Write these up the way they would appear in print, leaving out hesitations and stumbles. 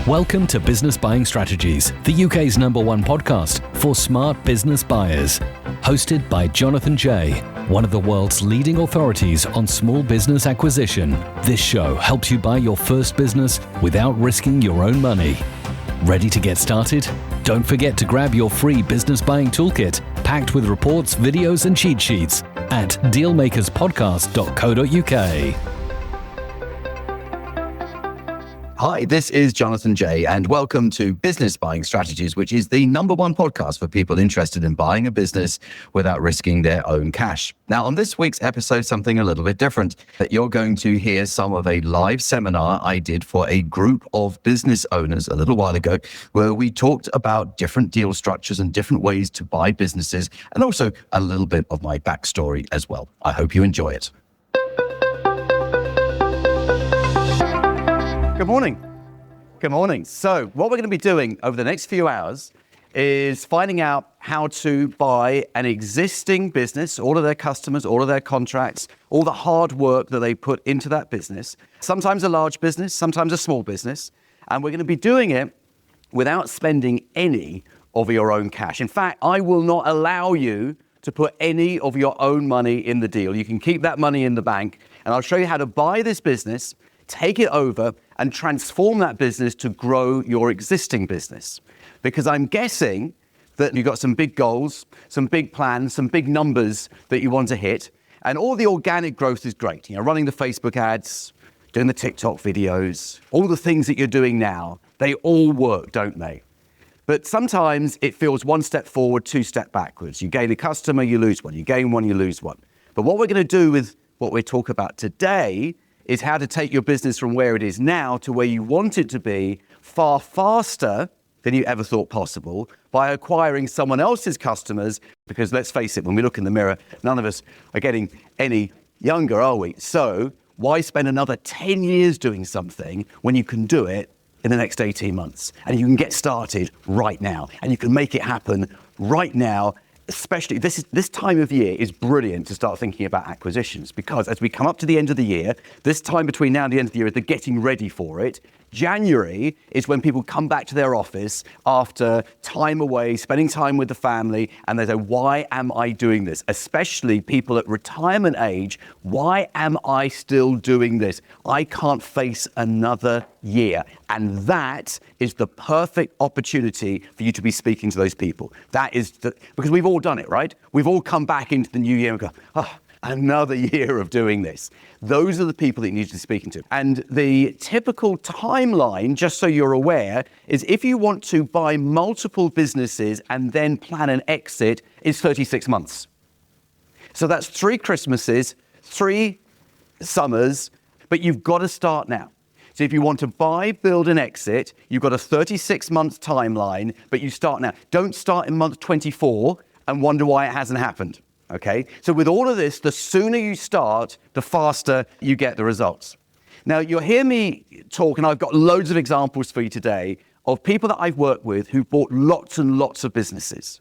Welcome to Business Buying Strategies, the UK's #1 podcast for smart business buyers. Hosted by Jonathan Jay, one of the world's leading authorities on small business acquisition. This show helps you buy your first business without risking your own money. Ready to get started? Don't forget to grab your free business buying toolkit, packed with reports, videos, and cheat sheets at dealmakerspodcast.co.uk. Hi, this is Jonathan Jay, and welcome to Business Buying Strategies, which is the #1 podcast for people interested in buying a business without risking their own cash. Now, on this week's episode, something a little bit different. You're going to hear some of a live seminar I did for a group of business owners a little while ago, where we talked about different deal structures and different ways to buy businesses, and also a little bit of my backstory as well. I hope you enjoy it. Good morning. Good morning. So what we're going to be doing over the next few hours is finding out how to buy an existing business, all of their customers, all of their contracts, all the hard work that they put into that business, sometimes a large business, sometimes a small business. And we're going to be doing it without spending any of your own cash. In fact, I will not allow you to put any of your own money in the deal. You can keep that money in the bank, and I'll show you how to buy this business, take it over, and transform that business to grow your existing business. Because I'm guessing that you've got some big goals, some big plans, some big numbers that you want to hit. And all the organic growth is great. You know, running the Facebook ads, doing the TikTok videos, all the things that you're doing now, they all work, don't they? But sometimes it feels one step forward, two steps backwards. You gain a customer, you lose one. You gain one, you lose one. But what we're going to do with what we're talking about today is how to take your business from where it is now to where you want it to be far faster than you ever thought possible by acquiring someone else's customers. Because let's face it, when we look in the mirror, none of us are getting any younger, are we? So why spend another 10 years doing something when you can do it in the next 18 months? And you can get started right now, and you can make it happen right now. Especially this time of year is brilliant to start thinking about acquisitions, because as we come up to the end of the year, this time between now and the end of the year is the getting ready for it. January is when people come back to their office after time away, spending time with the family, and they say, why am I doing this? Especially people at retirement age, why am I still doing this? I can't face another year. And that is the perfect opportunity for you to be speaking to those people. Because we've all done it, right? We've all come back into the new year and go, another year of doing this. Those are the people that you need to be speaking to. And the typical timeline, just so you're aware, is if you want to buy multiple businesses and then plan an exit, is 36 months. So that's 3 Christmases, 3 summers, but you've got to start now. So if you want to buy, build, and exit, you've got a 36-month timeline, but you start now. Don't start in month 24 and wonder why it hasn't happened. Okay, so with all of this, the sooner you start, the faster you get the results. Now, you'll hear me talk, and I've got loads of examples for you today of people that I've worked with who bought lots and lots of businesses.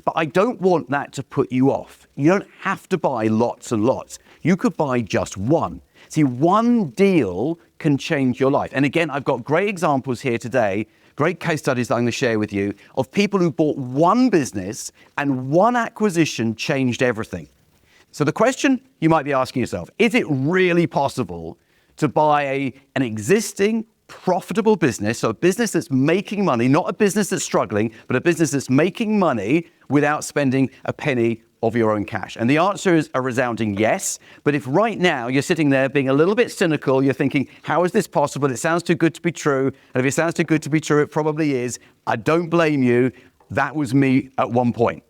But I don't want that to put you off. You don't have to buy lots and lots. You could buy just one. See, one deal can change your life. And again, I've got great examples here today, great case studies that I'm going to share with you of people who bought one business and one acquisition changed everything. So the question you might be asking yourself, is it really possible to buy an existing profitable business, so a business that's making money, not a business that's struggling, but a business that's making money without spending a penny of your own cash? And the answer is a resounding yes. But if right now you're sitting there being a little bit cynical, you're thinking, how is this possible? It sounds too good to be true. And if it sounds too good to be true, it probably is. I don't blame you. That was me at one point.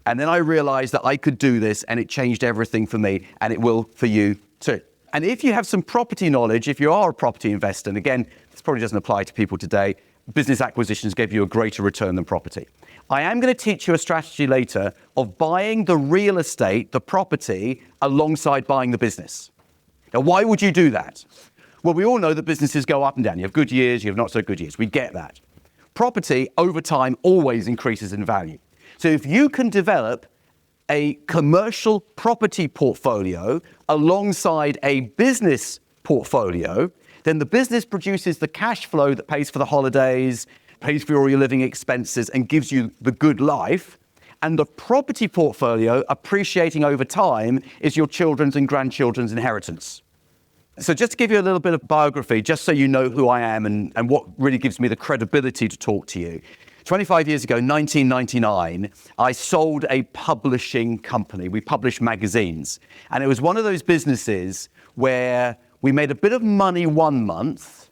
And then I realized that I could do this, and it changed everything for me, and it will for you too. And if you have some property knowledge, if you are a property investor, and again, this probably doesn't apply to people today, business acquisitions give you a greater return than property. I am going to teach you a strategy later of buying the real estate, the property, alongside buying the business. Now, why would you do that? Well, we all know that businesses go up and down. You have good years, you have not so good years. We get that. Property, over time, always increases in value. So if you can develop a commercial property portfolio alongside a business portfolio, then the business produces the cash flow that pays for the holidays, pays for all your living expenses, and gives you the good life. And the property portfolio, appreciating over time, is your children's and grandchildren's inheritance. So just to give you a little bit of biography, just so you know who I am and what really gives me the credibility to talk to you. 25 years ago, 1999, I sold a publishing company. We published magazines. And it was one of those businesses where we made a bit of money one month,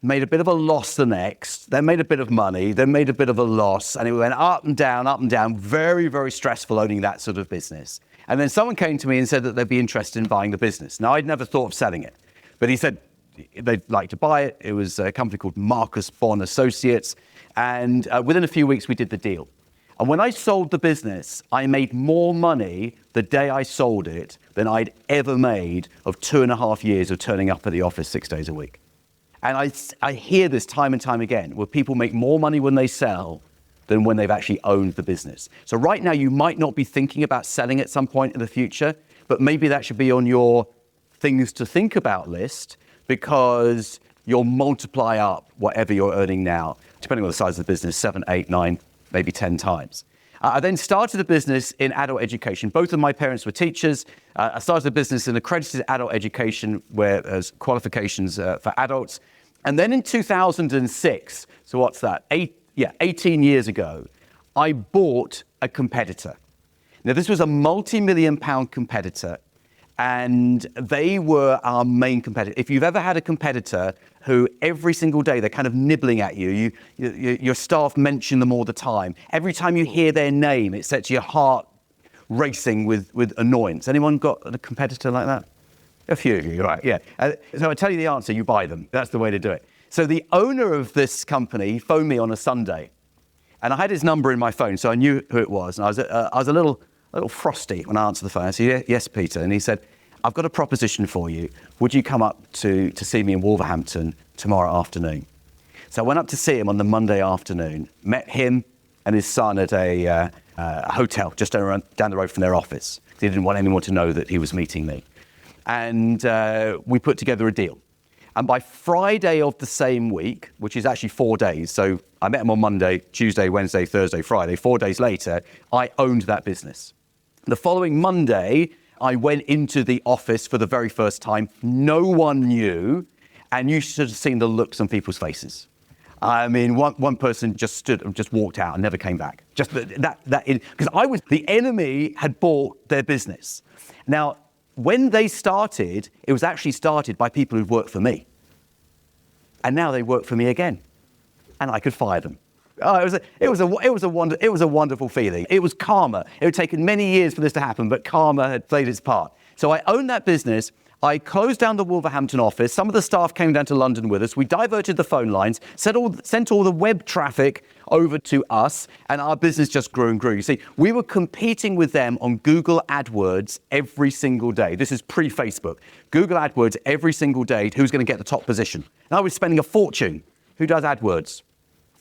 made a bit of a loss the next, then made a bit of money, then made a bit of a loss. And it went up and down, very, very stressful owning that sort of business. And then someone came to me and said that they'd be interested in buying the business. Now, I'd never thought of selling it, but he said they'd like to buy it. It was a company called Marcus Bond Associates. And within a few weeks, we did the deal. And when I sold the business, I made more money the day I sold it than I'd ever made of 2.5 years of turning up at the office 6 days a week. And I hear this time and time again, where people make more money when they sell than when they've actually owned the business. So right now, you might not be thinking about selling at some point in the future, but maybe that should be on your things to think about list, because you'll multiply up whatever you're earning now, depending on the size of the business, 7, 8, 9, maybe 10 times. I then started a business in adult education. Both of my parents were teachers. I started a business in accredited adult education, where there's qualifications for adults. And then in 2006, so what's that? 18 years ago, I bought a competitor. Now, this was a multi-million-pound competitor, and they were our main competitor. If you've ever had a competitor who every single day they're kind of nibbling at you, your staff mention them all the time. Every time you hear their name, it sets your heart racing with annoyance. Anyone got a competitor like that? A few of you, right? Yeah. So I tell you the answer, you buy them. That's the way to do it. So the owner of this company phoned me on a Sunday, and I had his number in my phone, so I knew who it was. And I was a little frosty when I answered the phone. I said, yes, Peter. And he said, I've got a proposition for you. Would you come up to see me in Wolverhampton tomorrow afternoon? So I went up to see him on the Monday afternoon, met him and his son at a hotel just down the road from their office. He didn't want anyone to know that he was meeting me. And we put together a deal. And by Friday of the same week, which is actually 4 days, so I met him on Monday, Tuesday, Wednesday, Thursday, Friday, 4 days later, I owned that business. The following Monday, I went into the office for the very first time. No one knew, and you should have seen the looks on people's faces. I mean, one person just stood and just walked out and never came back. Just that because the enemy had bought their business. Now, when they started, it was actually started by people who'd worked for me. And now they work for me again. And I could fire them. Oh, it was a wonderful feeling. It was karma. It had taken many years for this to happen, but karma had played its part. So I owned that business. I closed down the Wolverhampton office. Some of the staff came down to London with us. We diverted the phone lines, sent all the web traffic over to us, and our business just grew and grew. You see, we were competing with them on Google AdWords every single day. This is pre-Facebook. Google AdWords every single day. Who's going to get the top position? And I was spending a fortune. Who does AdWords?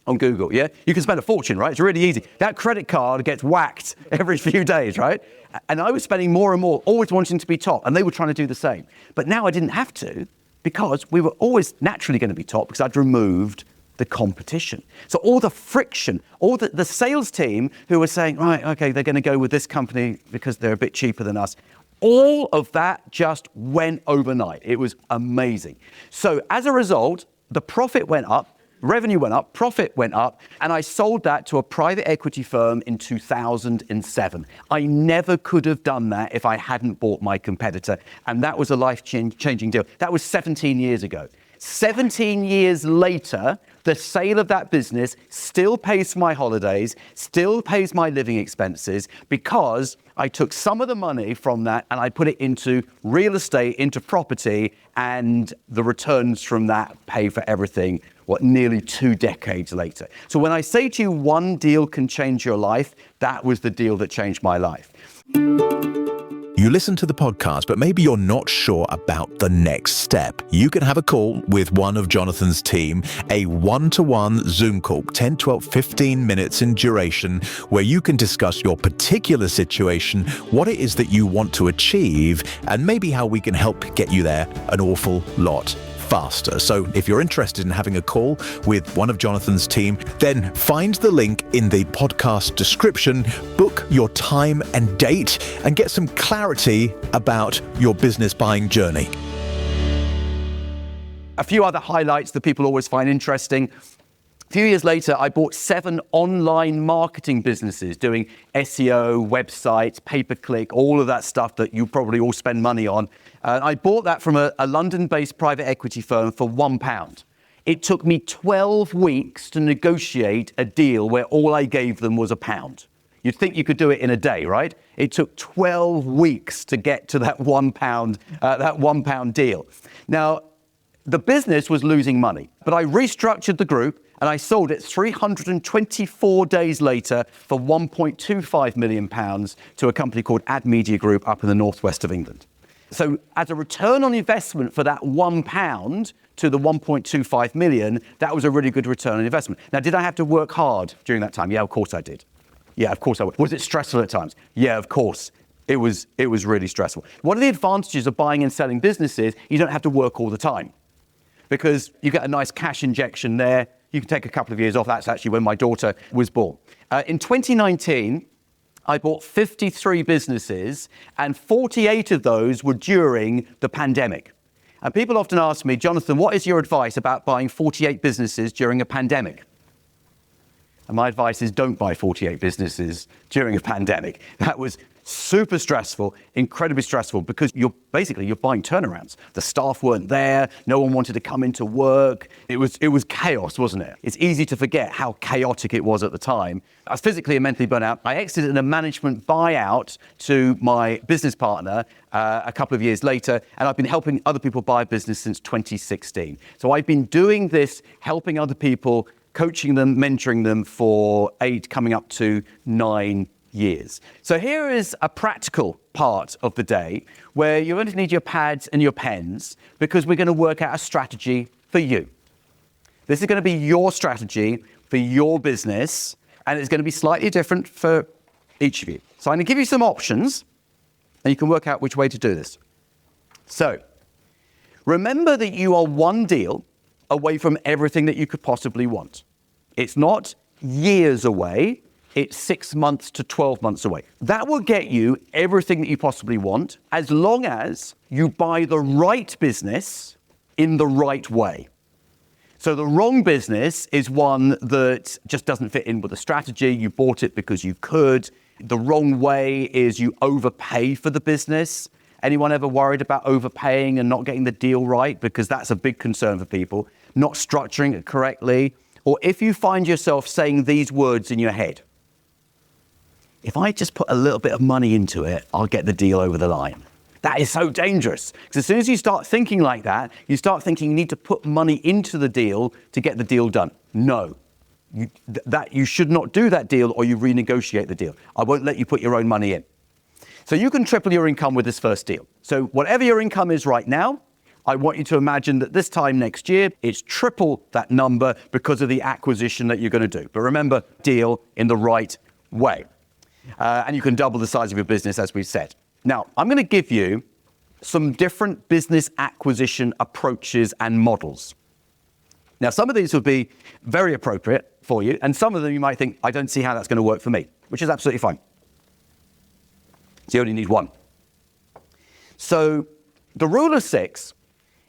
On Google, yeah? You can spend a fortune, right? It's really easy. That credit card gets whacked every few days, right? And I was spending more and more, always wanting to be top, and they were trying to do the same. But now I didn't have to, because we were always naturally going to be top, because I'd removed the competition. So all the friction, all the sales team who were saying, right, okay, they're going to go with this company because they're a bit cheaper than us. All of that just went overnight. It was amazing. So as a result, the profit went up, revenue went up, profit went up, and I sold that to a private equity firm in 2007. I never could have done that if I hadn't bought my competitor, and that was a life-changing deal. That was 17 years ago. 17 years later, the sale of that business still pays for my holidays, still pays my living expenses, because I took some of the money from that and I put it into real estate, into property, and the returns from that pay for everything, nearly 2 decades later. So when I say to you, one deal can change your life, that was the deal that changed my life. You listen to the podcast, but maybe you're not sure about the next step. You can have a call with one of Jonathan's team, a one-to-one Zoom call, 10, 12, 15 minutes in duration, where you can discuss your particular situation, what it is that you want to achieve, and maybe how we can help get you there an awful lot faster. So if you're interested in having a call with one of Jonathan's team, then find the link in the podcast description, book your time and date, and get some clarity about your business buying journey. A few other highlights that people always find interesting. A few years later, I bought 7 online marketing businesses doing SEO, websites, pay-per-click, all of that stuff that you probably all spend money on. I bought that from a London-based private equity firm for £1. It took me 12 weeks to negotiate a deal where all I gave them was £1. You'd think you could do it in a day, right? It took 12 weeks to get to that £1 deal. Now, the business was losing money, but I restructured the group and I sold it 324 days later for £1.25 million to a company called Ad Media Group up in the northwest of England. So as a return on investment for that £1 to the 1.25 million, that was a really good return on investment. Now, did I have to work hard during that time? Yeah, of course I did. Yeah, of course I would. Was it stressful at times? Yeah, of course. It was really stressful. One of the advantages of buying and selling businesses, you don't have to work all the time because you get a nice cash injection there. You can take a couple of years off. That's actually when my daughter was born. In 2019, I bought 53 businesses and 48 of those were during the pandemic. And people often ask me, Jonathan, what is your advice about buying 48 businesses during a pandemic? And my advice is don't buy 48 businesses during a pandemic. That was super stressful, incredibly stressful, because you're buying turnarounds. The staff weren't there. No one wanted to come into work. It was chaos, wasn't it? It's easy to forget how chaotic it was at the time. I was physically and mentally burnt out. I exited in a management buyout to my business partner a couple of years later, and I've been helping other people buy a business since 2016. So I've been doing this, helping other people, coaching them, mentoring them for 8, coming up to 9 years. So here is a practical part of the day where you're going to need your pads and your pens because we're going to work out a strategy for you. This is going to be your strategy for your business, and it's going to be slightly different for each of you. So I'm going to give you some options, and you can work out which way to do this. So remember that you are one deal away from everything that you could possibly want. It's not years away. It's 6 months to 12 months away. That will get you everything that you possibly want as long as you buy the right business in the right way. So the wrong business is one that just doesn't fit in with the strategy. You bought it because you could. The wrong way is you overpay for the business. Anyone ever worried about overpaying and not getting the deal right? Because that's a big concern for people. Not structuring it correctly. Or if you find yourself saying these words in your head, if I just put a little bit of money into it, I'll get the deal over the line. That is so dangerous. Because as soon as you start thinking like that, you start thinking you need to put money into the deal to get the deal done. No, you should not do that deal or you renegotiate the deal. I won't let you put your own money in. So you can triple your income with this first deal. So whatever your income is right now, I want you to imagine that this time next year, it's triple that number because of the acquisition that you're going to do. But remember, deal in the right way. And you can double the size of your business, as we've said. Now, I'm going to give you some different business acquisition approaches and models. Now, some of these would be very appropriate for you, and some of them you might think, I don't see how that's going to work for me, which is absolutely fine. So you only need one. So the rule of 6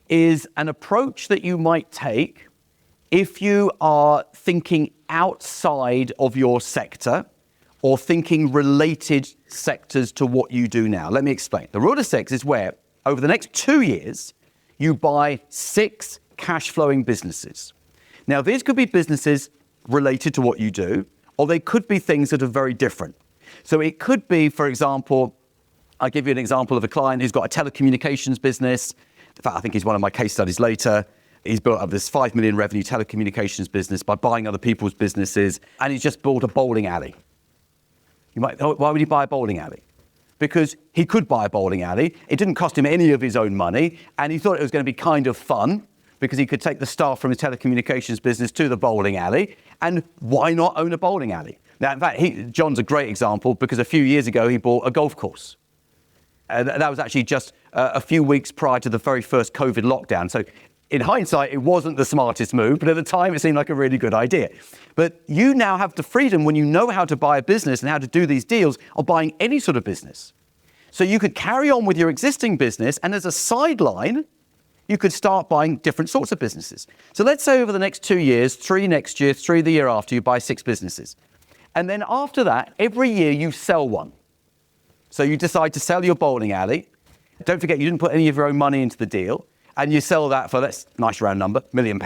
is an approach that you might take if you are thinking outside of your sector or thinking related sectors to what you do now. Let me explain. The rule of 6 is where, over the next 2 years, you buy 6 cash flowing businesses. Now, these could be businesses related to what you do, or they could be things that are very different. So it could be, for example, I'll give you an example of a client who's got a telecommunications business. In fact, I think he's one of my case studies later. He's built up this 5 million revenue telecommunications business by buying other people's businesses, and he's just bought a bowling alley. You might, why would he buy a bowling alley? Because he could buy a bowling alley. It didn't cost him any of his own money, and he thought it was going to be kind of fun because he could take the staff from his telecommunications business to the bowling alley, and why not own a bowling alley? Now, in fact, John's a great example because a few years ago he bought a golf course. That was actually just a few weeks prior to the very first COVID lockdown. So In hindsight, it wasn't the smartest move, but at the time it seemed like a really good idea. But you now have the freedom, when you know how to buy a business and how to do these deals, of buying any sort of business. So you could carry on with your existing business, and as a sideline, you could start buying different sorts of businesses. So let's say over the next 2 years, 3 next year, 3 the year after, you buy 6 businesses. And then after that, every year you sell one. So you decide to sell your bowling alley. Don't forget, you didn't put any of your own money into the deal. And you sell that for, let's nice round number, £1 million.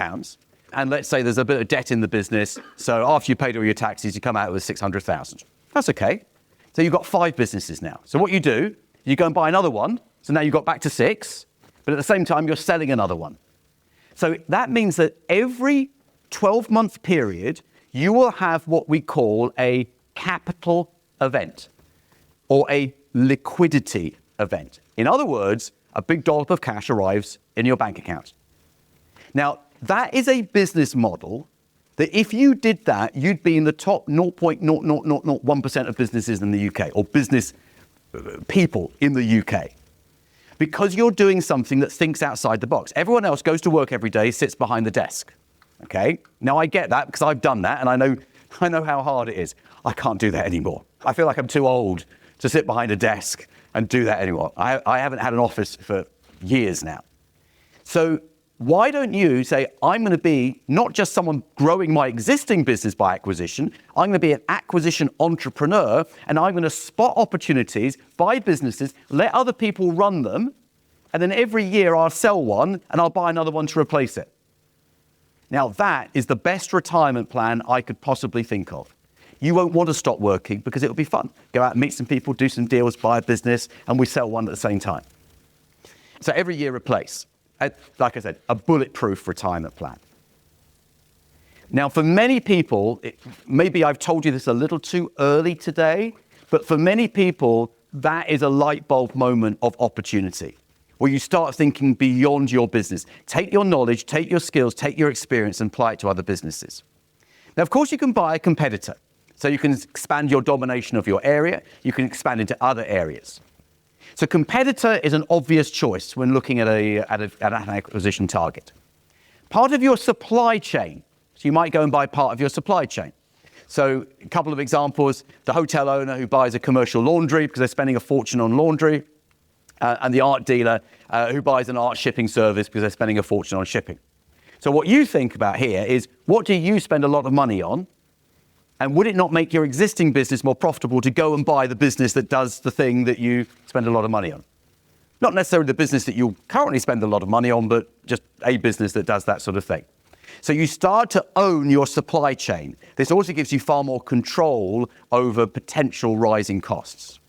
And let's say there's a bit of debt in the business. So after you paid all your taxes, you come out with 600,000. That's okay. So you've got 5 businesses now. So what you do, you go and buy another one. So now you've got back to 6, but at the same time, you're selling another one. So that means that every 12-month period, you will have what we call a capital event or a liquidity event. In other words, a big dollop of cash arrives in your bank account. Now, that is a business model that if you did that, you'd be in the top 0.00001% of businesses in the UK, or business people in the UK, because you're doing something that thinks outside the box. Everyone else goes to work every day, sits behind the desk. Okay? Now, I get that because I've done that, and I know how hard it is. I can't do that anymore. I feel like I'm too old to sit behind a desk and do that anymore. I haven't had an office for years now. So why don't you say, I'm going to be not just someone growing my existing business by acquisition, I'm going to be an acquisition entrepreneur, and I'm going to spot opportunities, buy businesses, let other people run them, and then every year I'll sell one and I'll buy another one to replace it. Now that is the best retirement plan I could possibly think of. You won't want to stop working because it'll be fun. Go out and meet some people, do some deals, buy a business, and we sell one at the same time. So every year replace. Like I said, a bulletproof retirement plan. Now, for many people, maybe I've told you this a little too early today, but for many people, that is a light bulb moment of opportunity where you start thinking beyond your business. Take your knowledge, take your skills, take your experience and apply it to other businesses. Now, of course, you can buy a competitor. So you can expand your domination of your area. You can expand into other areas. So competitor is an obvious choice when looking at an acquisition target. Part of your supply chain. So you might go and buy part of your supply chain. So a couple of examples, the hotel owner who buys a commercial laundry because they're spending a fortune on laundry, and the art dealer who buys an art shipping service because they're spending a fortune on shipping. So what you think about here is, what do you spend a lot of money on? And would it not make your existing business more profitable to go and buy the business that does the thing that you spend a lot of money on? Not necessarily the business that you currently spend a lot of money on, but just a business that does that sort of thing. So you start to own your supply chain. This also gives you far more control over potential rising costs.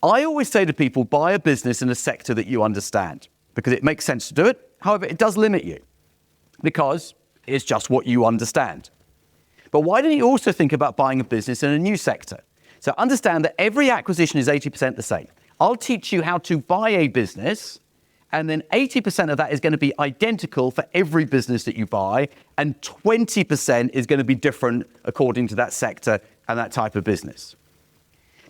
I always say to people, buy a business in a sector that you understand because it makes sense to do it. However, it does limit you because it's just what you understand. But why don't you also think about buying a business in a new sector? So understand that every acquisition is 80% the same. I'll teach you how to buy a business, and then 80% of that is going to be identical for every business that you buy, and 20% is going to be different according to that sector and that type of business.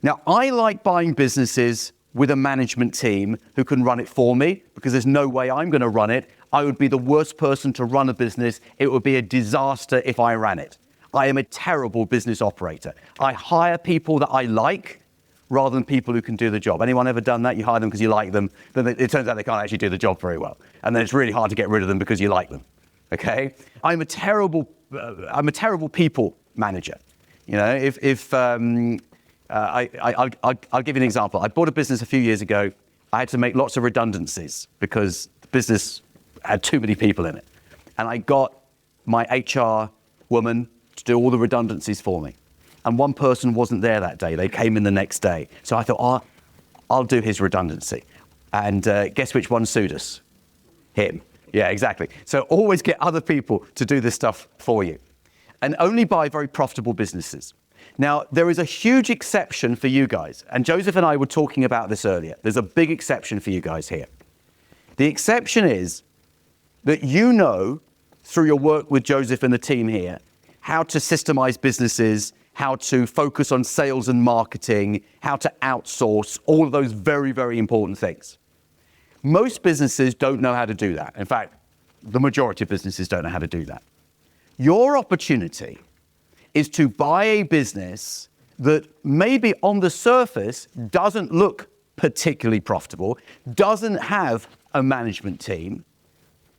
Now, I like buying businesses with a management team who can run it for me, because there's no way I'm going to run it. I would be the worst person to run a business. It would be a disaster if I ran it. I am a terrible business operator. I hire people that I like rather than people who can do the job. Anyone ever done that? You hire them because you like them, then it turns out they can't actually do the job very well. And then it's really hard to get rid of them because you like them. Okay? I'm a terrible people manager. You know, I'll give you an example. I bought a business a few years ago. I had to make lots of redundancies because the business had too many people in it. And I got my HR woman to do all the redundancies for me. And one person wasn't there that day. They came in the next day. So I thought, I'll do his redundancy. And guess which one sued us? Him. Yeah, exactly. So always get other people to do this stuff for you. And only buy very profitable businesses. Now, there is a huge exception for you guys. And Joseph and I were talking about this earlier. There's a big exception for you guys here. The exception is that you know, through your work with Joseph and the team here, how to systemize businesses, how to focus on sales and marketing, how to outsource, all of those very, very important things. Most businesses don't know how to do that. In fact, the majority of businesses don't know how to do that. Your opportunity is to buy a business that maybe on the surface doesn't look particularly profitable, doesn't have a management team,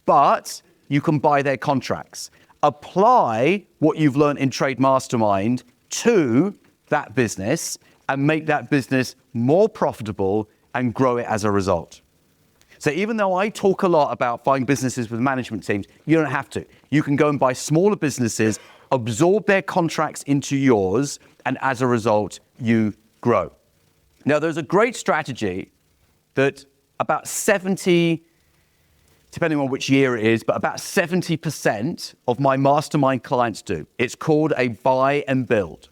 but you can buy their contracts. Apply what you've learned in Trade Mastermind to that business and make that business more profitable and grow it as a result. So even though I talk a lot about buying businesses with management teams, you don't have to. You can go and buy smaller businesses, absorb their contracts into yours, and as a result, you grow. Now, there's a great strategy that about 70, depending on which year it is, but about 70% of my mastermind clients do. It's called a buy and build.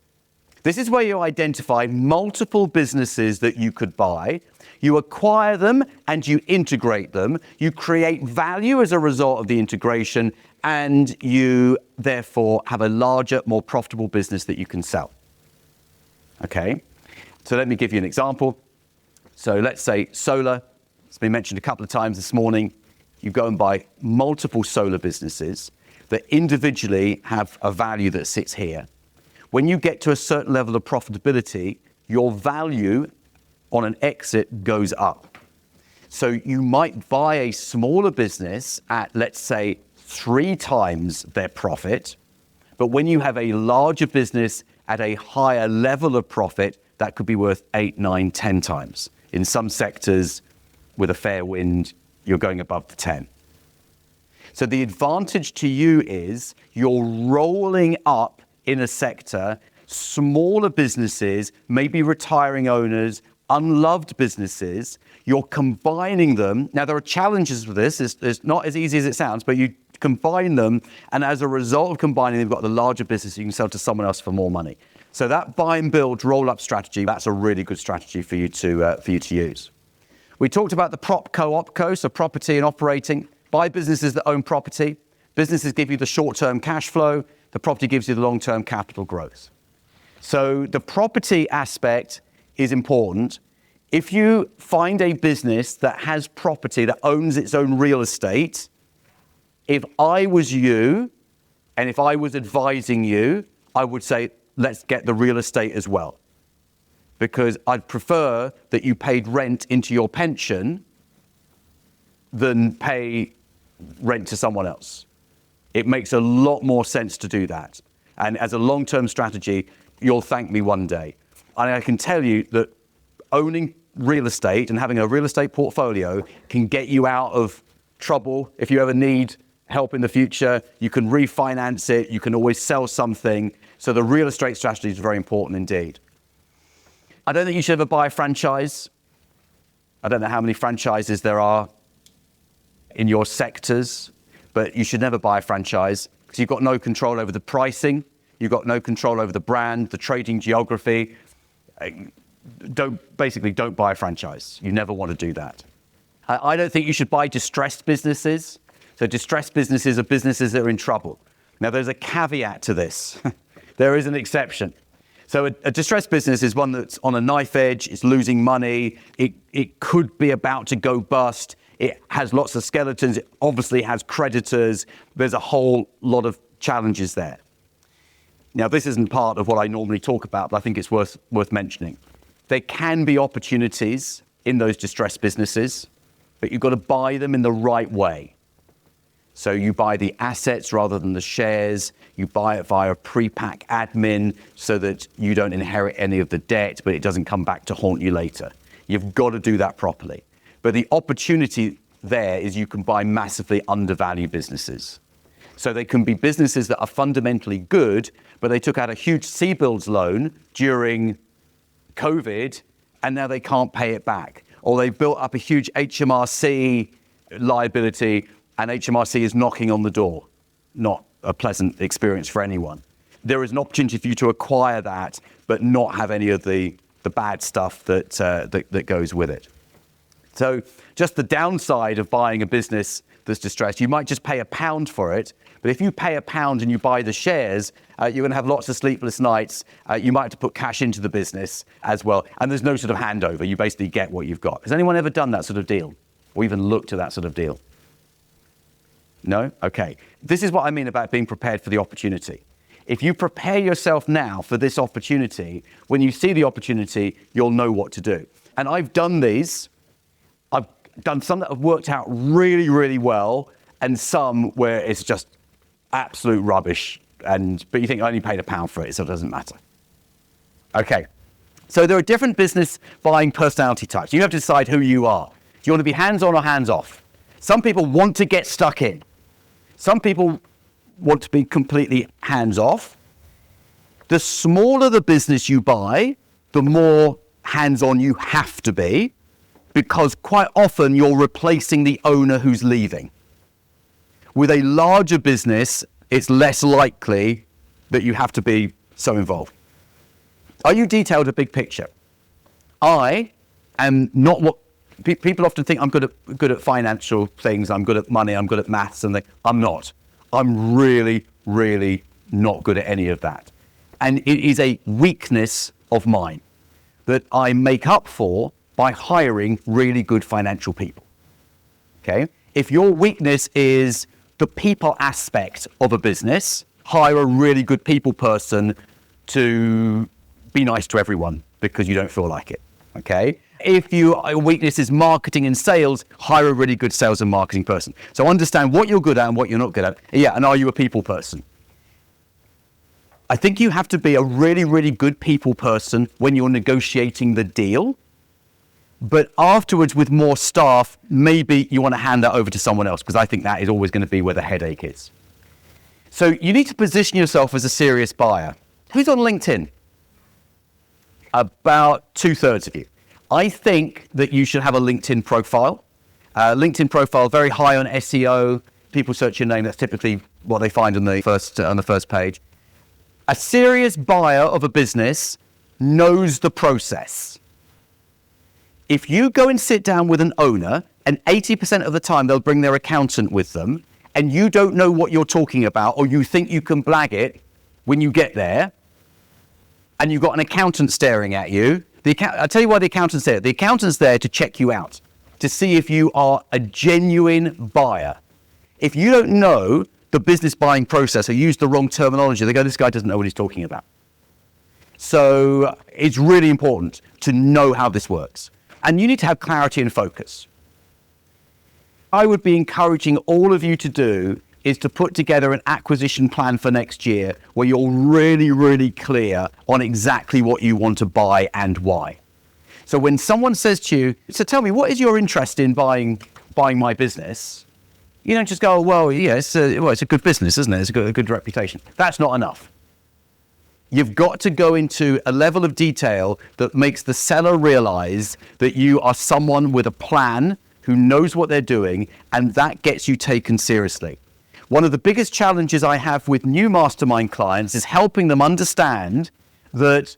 This is where you identify multiple businesses that you could buy. You acquire them and you integrate them. You create value as a result of the integration, and you therefore have a larger, more profitable business that you can sell. Okay, so let me give you an example. So let's say solar. It's been mentioned a couple of times this morning. You go and buy multiple solar businesses that individually have a value that sits here. When you get to a certain level of profitability, your value on an exit goes up. So you might buy a smaller business at, let's say, 3 times their profit. But when you have a larger business at a higher level of profit, that could be worth 8, 9, 10 times. In some sectors, with a fair wind, you're going above the 10. So the advantage to you is you're rolling up in a sector, smaller businesses, maybe retiring owners, unloved businesses. You're combining them. Now, there are challenges with this. It's not as easy as it sounds, but you combine them, and as a result of combining, they've got the larger business you can sell to someone else for more money. So that buy and build roll-up strategy, that's a really good strategy for you to use. We talked about the PropCo, so property and operating. Buy businesses that own property. Businesses give you the short-term cash flow. The property gives you the long-term capital growth. So the property aspect is important. If you find a business that has property, that owns its own real estate, if I was you, and if I was advising you, I would say, let's get the real estate as well. Because I'd prefer that you paid rent into your pension than pay rent to someone else. It makes a lot more sense to do that. And as a long-term strategy, you'll thank me one day. And I can tell you that owning real estate and having a real estate portfolio can get you out of trouble. If you ever need help in the future, you can refinance it. You can always sell something. So the real estate strategy is very important indeed. I don't think you should ever buy a franchise. I don't know how many franchises there are in your sectors, but you should never buy a franchise because you've got no control over the pricing. You've got no control over the brand, the trading geography. Don't buy a franchise. You never want to do that. I don't think you should buy distressed businesses. So distressed businesses are businesses that are in trouble. Now, there's a caveat to this. There is an exception. So a distressed business is one that's on a knife edge, it's losing money, it could be about to go bust, it has lots of skeletons, it obviously has creditors, there's a whole lot of challenges there. Now, this isn't part of what I normally talk about, but I think it's worth mentioning. There can be opportunities in those distressed businesses, but you've got to buy them in the right way. So you buy the assets rather than the shares. You buy it via a pre-pack admin so that you don't inherit any of the debt, but it doesn't come back to haunt you later. You've got to do that properly. But the opportunity there is you can buy massively undervalued businesses. So they can be businesses that are fundamentally good, but they took out a huge C-Bills loan during COVID, and now they can't pay it back. Or they built up a huge HMRC liability, and HMRC is knocking on the door. Not a pleasant experience for anyone. There is an opportunity for you to acquire that, but not have any of the bad stuff that goes with it. So just the downside of buying a business that's distressed, you might just pay £1 for it, but if you pay £1 and you buy the shares, you're going to have lots of sleepless nights. You might have to put cash into the business as well, and there's no sort of handover. You basically get what you've got. Has anyone ever done that sort of deal, or even looked at that sort of deal? No? Okay. This is what I mean about being prepared for the opportunity. If you prepare yourself now for this opportunity, when you see the opportunity, you'll know what to do. And I've done these. I've done some that have worked out really, really well, and some where it's just absolute rubbish. But you think I only paid £1 for it, so it doesn't matter. Okay. So there are different business buying personality types. You have to decide who you are. Do you want to be hands-on or hands-off? Some people want to get stuck in. Some people want to be completely hands-off. The smaller the business you buy, the more hands-on you have to be, because quite often you're replacing the owner who's leaving. With a larger business, it's less likely that you have to be so involved. Are you detailed a big picture? I am not what people often think. I'm good at financial things. I'm good at money. I'm good at maths and things. I'm not. I'm really, really not good at any of that. And it is a weakness of mine that I make up for by hiring really good financial people. Okay? If your weakness is the people aspect of a business, hire a really good people person to be nice to everyone because you don't feel like it. Okay? If your weakness is marketing and sales, hire a really good sales and marketing person. So understand what you're good at and what you're not good at. Yeah, and are you a people person? I think you have to be a really, really good people person when you're negotiating the deal. But afterwards, with more staff, maybe you want to hand that over to someone else, because I think that is always going to be where the headache is. So you need to position yourself as a serious buyer. Who's on LinkedIn? About 2/3 of you. I think that you should have a LinkedIn profile. LinkedIn profile, very high on SEO. People search your name. That's typically what they find on the first page. A serious buyer of a business knows the process. If you go and sit down with an owner, and 80% of the time they'll bring their accountant with them, and you don't know what you're talking about, or you think you can blag it when you get there, and you've got an accountant staring at you, I'll tell you why the accountant's there. The accountant's there to check you out, to see if you are a genuine buyer. If you don't know the business buying process or use the wrong terminology, they go, this guy doesn't know what he's talking about. So it's really important to know how this works. And you need to have clarity and focus. I would be encouraging all of you to do is to put together an acquisition plan for next year where you're really, really clear on exactly what you want to buy and why. So when someone says to you, so tell me, what is your interest in buying my business? You don't just go, well, yeah, it's a good business, isn't it? It's a good reputation. That's not enough. You've got to go into a level of detail that makes the seller realize that you are someone with a plan who knows what they're doing, and that gets you taken seriously. One of the biggest challenges I have with new mastermind clients is helping them understand that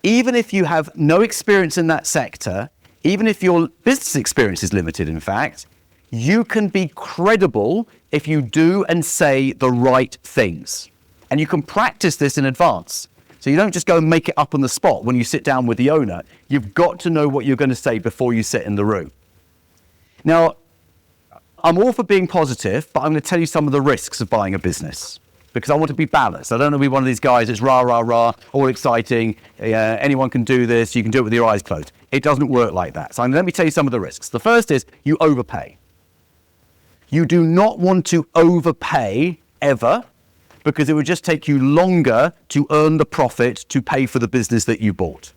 even if you have no experience in that sector, even if your business experience is limited, in fact, you can be credible if you do and say the right things. And you can practice this in advance. So you don't just go and make it up on the spot when you sit down with the owner. You've got to know what you're going to say before you sit in the room. Now, I'm all for being positive, but I'm going to tell you some of the risks of buying a business because I want to be balanced. I don't want to be one of these guys that's rah, rah, rah, all exciting. Anyone can do this. You can do it with your eyes closed. It doesn't work like that. So let me tell you some of the risks. The first is you overpay. You do not want to overpay ever because it would just take you longer to earn the profit to pay for the business that you bought.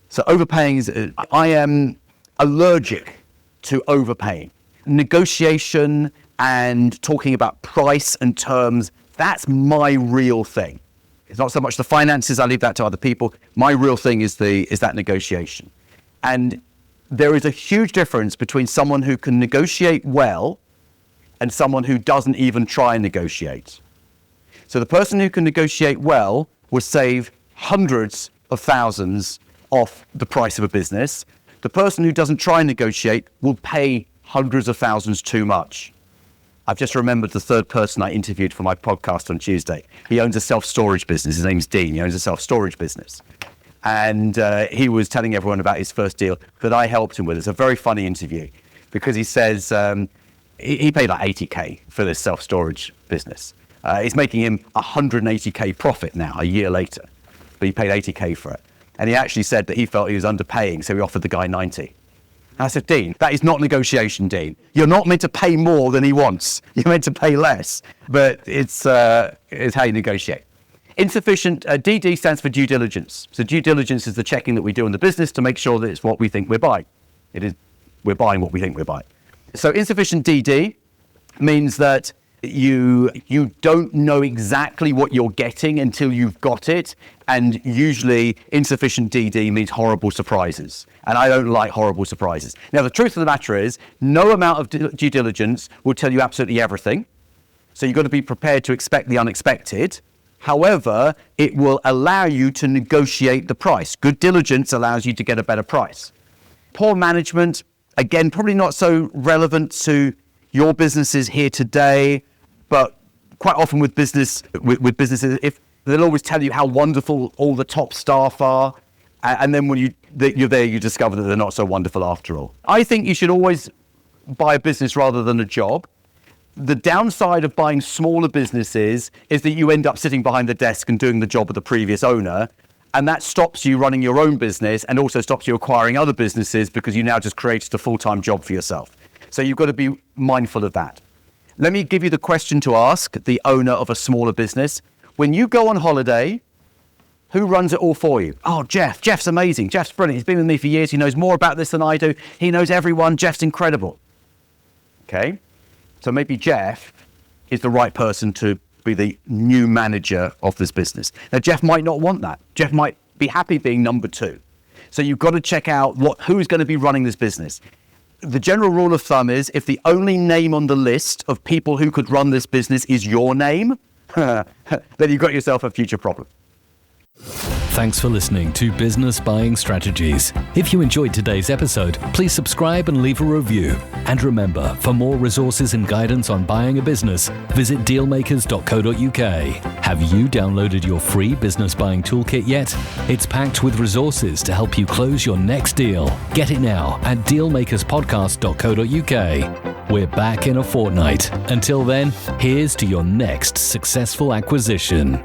So overpaying is, I am allergic to overpaying. Negotiation and talking about price and terms, that's my real thing. It's not so much the finances, I leave that to other people. My real thing is that negotiation. And there is a huge difference between someone who can negotiate well and someone who doesn't even try and negotiate. So the person who can negotiate well will save hundreds of thousands off the price of a business. The person who doesn't try and negotiate will pay hundreds of thousands too much. I've just remembered the third person I interviewed for my podcast on Tuesday. He owns a self-storage business. His name's Dean. He owns a self-storage business. And he was telling everyone about his first deal that I helped him with. It's a very funny interview because he says, he paid like 80K for this self-storage business. It's making him 180K profit now, a year later. But he paid 80K for it. And he actually said that he felt he was underpaying, so he offered the guy 90. And I said, Dean, that is not negotiation, Dean. You're not meant to pay more than he wants. You're meant to pay less. But it's how you negotiate. Insufficient, DD stands for due diligence. So due diligence is the checking that we do in the business to make sure that it's what we think we're buying. We're buying what we think we're buying. So insufficient DD means that you don't know exactly what you're getting until you've got it, and usually insufficient DD means horrible surprises, and I don't like horrible surprises. Now the truth of the matter is no amount of due diligence will tell you absolutely everything, so you've got to be prepared to expect the unexpected. However, it will allow you to negotiate the price. Good diligence allows you to get a better price. Poor management, again, probably not so relevant to your businesses here today, but quite often with businesses, if they'll always tell you how wonderful all the top staff are, and then when you're there, you discover that they're not so wonderful after all. I think you should always buy a business rather than a job. The downside of buying smaller businesses is that you end up sitting behind the desk and doing the job of the previous owner, and that stops you running your own business and also stops you acquiring other businesses because you now just created a full-time job for yourself. So you've got to be mindful of that. Let me give you the question to ask the owner of a smaller business. When you go on holiday, who runs it all for you? Oh, Jeff. Jeff's amazing. Jeff's brilliant. He's been with me for years. He knows more about this than I do. He knows everyone. Jeff's incredible. Okay. So maybe Jeff is the right person to be the new manager of this business. Now, Jeff might not want that. Jeff might be happy being number two. So you've got to check out who's going to be running this business. The general rule of thumb is if the only name on the list of people who could run this business is your name, then you've got yourself a future problem. Thanks for listening to Business Buying Strategies. If you enjoyed today's episode, please subscribe and leave a review. And remember, for more resources and guidance on buying a business, visit dealmakers.co.uk. Have you downloaded your free business buying toolkit yet? It's packed with resources to help you close your next deal. Get it now at dealmakerspodcast.co.uk. We're back in a fortnight. Until then, here's to your next successful acquisition.